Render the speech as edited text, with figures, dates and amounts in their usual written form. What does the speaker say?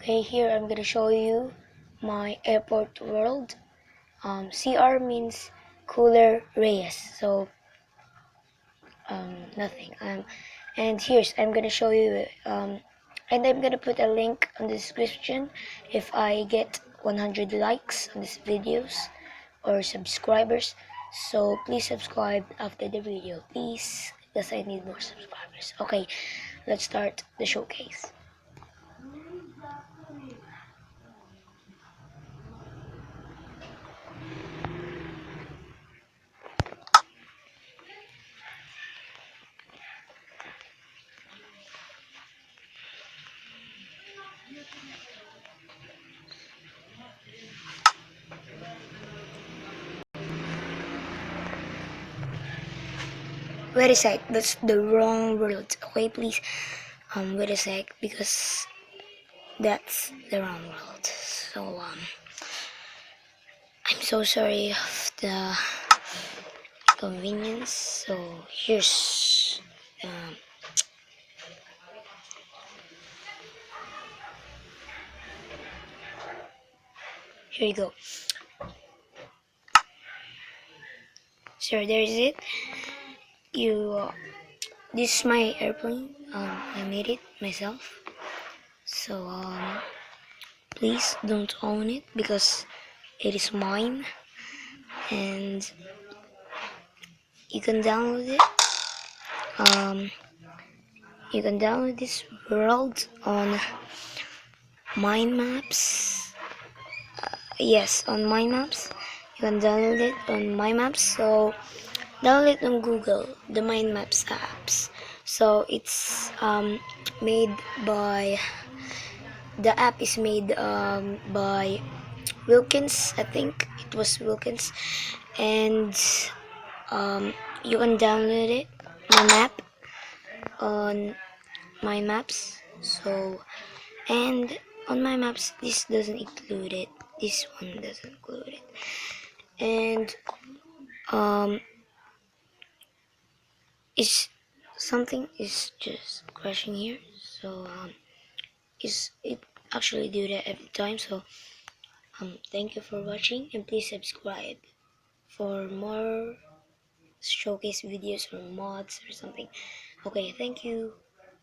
Okay, here I'm gonna show you my airport world. CR means Cooler Reyes, so nothing. And here's I'm gonna show you. And I'm gonna put a link on the description if I get 100 likes on these videos or subscribers. So please subscribe after the video, please, because I need more subscribers. Okay, let's start the showcase. Wait a sec, that's the wrong world. Okay, please. Wait a sec, because that's the wrong world. So I'm so sorry of the inconvenience. So here's here you go. So there's it. This is my airplane. I made it myself. So please don't own it because it is mine, and you can download it. You can download this world on Mind Maps. Yes, on Mind Maps. You can download it on Mind Maps. So download it on Google, the Mind Maps apps. So it's made by the app is made by Wilkins. I think it was Wilkins, and um, you can download it on an app on My Maps. So and on My Maps, this doesn't include it. This one doesn't include it, and um, it's something is just crashing here. So is it actually do that every time? So thank you for watching, and please subscribe for more showcase videos or mods or something. Okay, thank you.